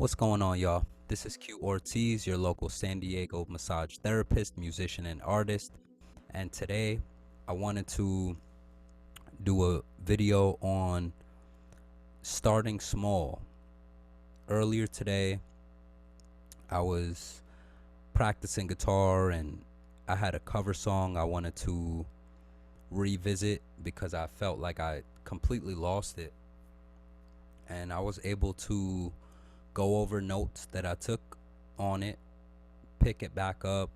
What's going on, y'all? This is Q Ortiz, your local San Diego massage therapist, musician, and artist. And today I wanted to do a video on starting small. Earlier today, I was practicing guitar and I had a cover song I wanted to revisit because I felt like I completely lost it. And I was able to go over notes that I took on it, pick it back up,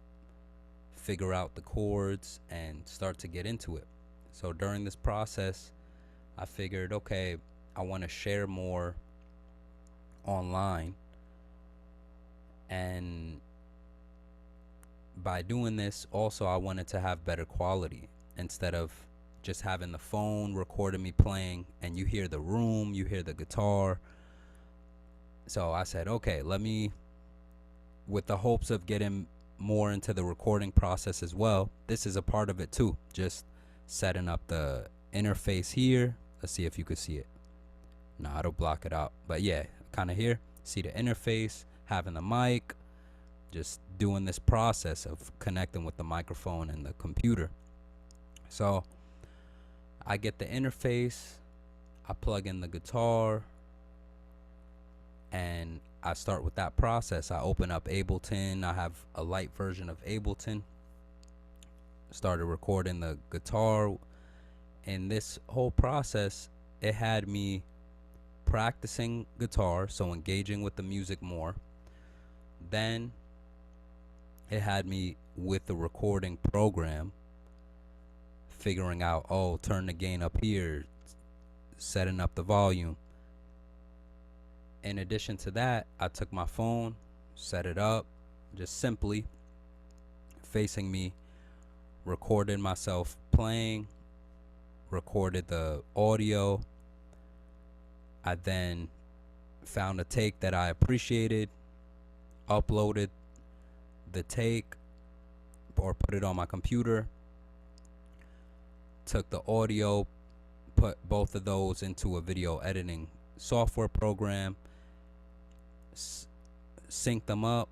figure out the chords, and start to get into it. So during this process, I figured, okay, I want to share more online. And by doing this, also, I wanted to have better quality instead of just having the phone recording me playing and you hear the room, you hear the guitar. So I said, okay, with the hopes of getting more into the recording process as well, this is a part of it too. Just setting up the interface here. Let's see if you could see it. No, it'll block it out. But yeah, kind of here. See the interface, having the mic, just doing this process of connecting with the microphone and the computer. So I get the interface, I plug in the guitar, and I start with that process. I open up Ableton. I have a light version of Ableton. Started recording the guitar. And this whole process, it had me practicing guitar, so engaging with the music more. Then it had me with the recording program, figuring out, turn the gain up here, setting up the volume. In addition to that, I took my phone, set it up, just simply facing me, recorded myself playing, recorded the audio. I then found a take that I appreciated, uploaded the take or put it on my computer, took the audio, put both of those into a video editing software program, synced them up,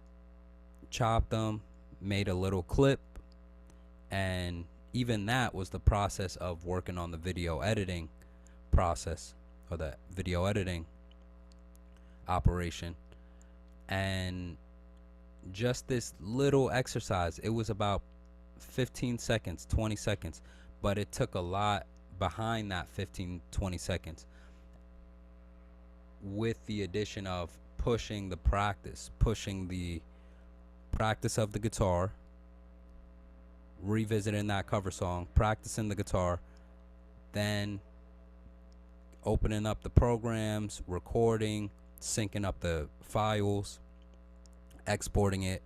chopped them, made a little clip, and even that was the process of working on the video editing process or the video editing operation. And just this little exercise, it was about 15 seconds, 20 seconds, but it took a lot behind that 15-20 seconds with the addition of pushing the practice of the guitar, revisiting that cover song, practicing the guitar, then opening up the programs, recording, syncing up the files, exporting it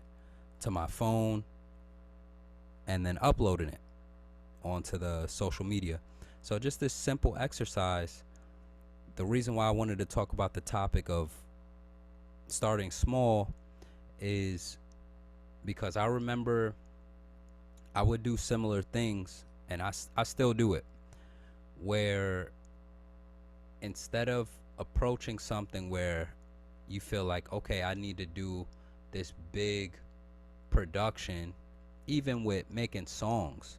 to my phone, and then uploading it onto the social media. So just this simple exercise. The reason why I wanted to talk about the topic of starting small is because I remember I would do similar things, and I still do it, where instead of approaching something where you feel like, okay, I need to do this big production, even with making songs,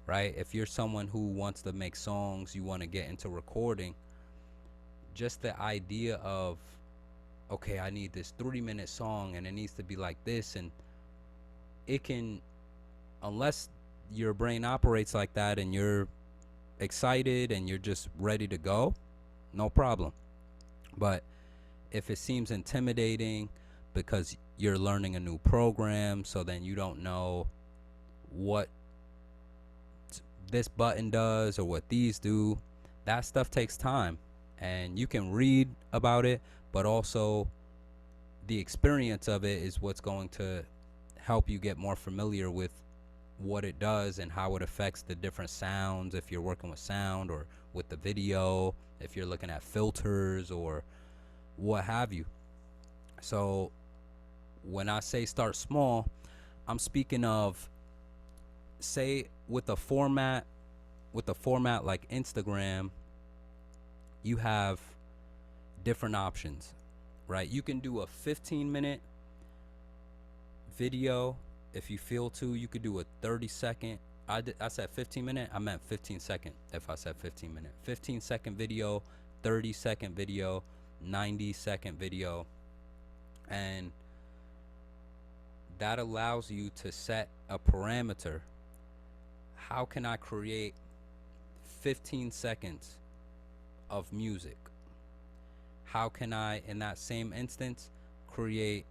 right? If you're someone who wants to make songs, you want to get into recording, just the idea of, okay, I need this 3-minute song and it needs to be like this, and it can, unless your brain operates like that and you're excited and you're just ready to go, no problem. But if it seems intimidating because you're learning a new program, so then you don't know what this button does or what these do, that stuff takes time. And you can read about it, but also the experience of it is what's going to help you get more familiar with what it does and how it affects the different sounds, if you're working with sound or with the video, if you're looking at filters or what have you. So when I say start small, I'm speaking of, say, with a format like Instagram, you have different options, right? You can do a 15-minute video if you feel to. You could do a 30-second. I said 15-minute. I meant 15-second. If I said 15-minute, 15-second video, 30-second video, 90-second video, and that allows you to set a parameter. How can I create 15 seconds of music? How can I, in that same instance, create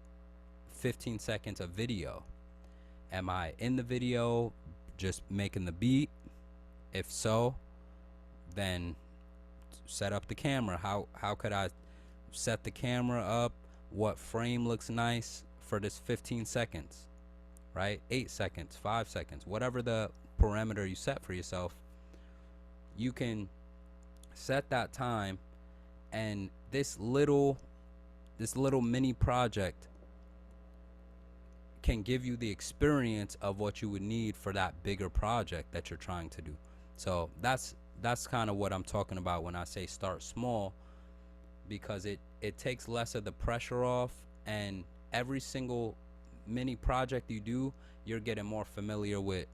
15 seconds of video? Am I in the video just making the beat? If so, then set up the camera. How could I set the camera up? What frame looks nice for this 15 seconds, right? 8 seconds, 5 seconds, whatever the parameter you set for yourself, you can set that time. And this little mini project can give you the experience of what you would need for that bigger project that you're trying to do. So that's kind of what I'm talking about when I say start small, because it takes less of the pressure off, and every single mini project you do, you're getting more familiar with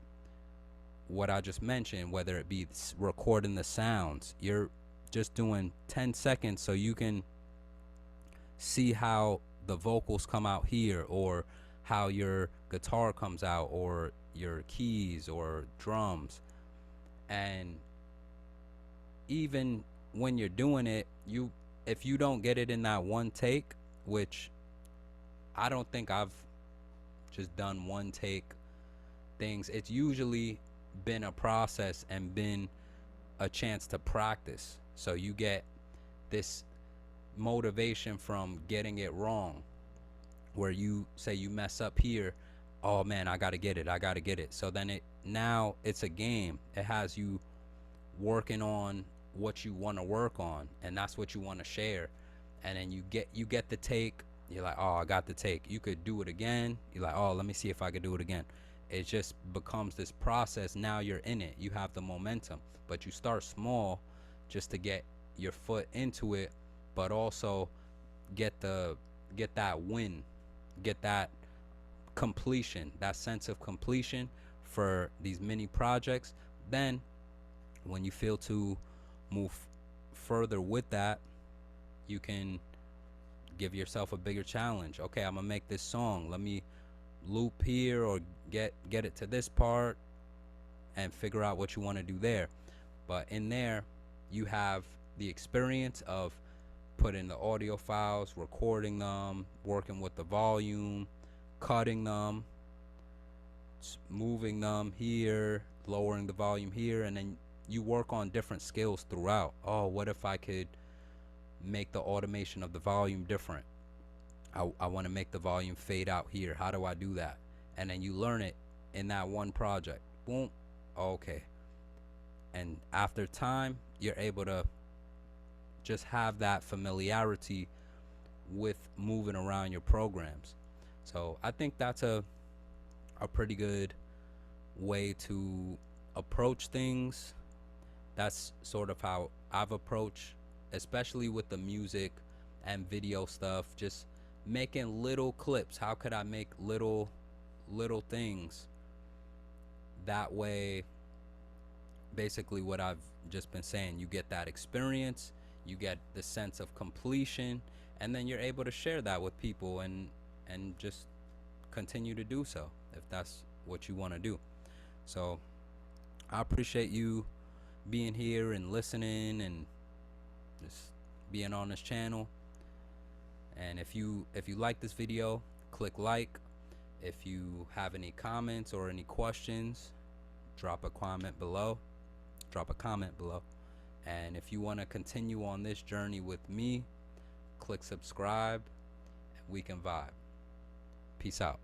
what I just mentioned, whether it be recording the sounds. You're just doing 10 seconds so you can see how the vocals come out here, or how your guitar comes out, or your keys or drums. And even when you're doing it, if you don't get it in that one take, which I don't think I've just done one take things, it's usually been a process and been a chance to practice. So you get this motivation from getting it wrong, where you say you mess up here, oh man, I gotta get it. So then now it's a game. It has you working on what you want to work on, and that's what you want to share. And then you get the take. You're like, oh, I got the take. You could do it again. You're like, oh, let me see if I could do it again. It just becomes this process. Now you're in it. You have the momentum, but you start small just to get your foot into it, but also get that win, get that completion, that sense of completion for these mini projects. Then when you feel to move further with that, you can give yourself a bigger challenge. Okay, I'm gonna make this song. Let me loop here, or get it to this part, and figure out what you want to do there. But in there, you have the experience of putting the audio files, recording them, working with the volume, cutting them, moving them here, lowering the volume here, and then you work on different skills throughout. Oh, what if I could make the automation of the volume different? I want to make the volume fade out here. How do I do that? And then you learn it in that one project. Boom. Okay. And after time, you're able to just have that familiarity with moving around your programs. So I think that's a pretty good way to approach things. That's sort of how I've approached, especially with the music and video stuff, just making little clips. How could I make little things? That way, basically what I've just been saying, you get that experience, you get the sense of completion, and then you're able to share that with people and just continue to do so if that's what you want to do. So I appreciate you being here and listening and just being on this channel. And if you like this video, click like. If you have any comments or any questions, drop a comment below. And if you want to continue on this journey with me, click subscribe, and we can vibe. Peace out.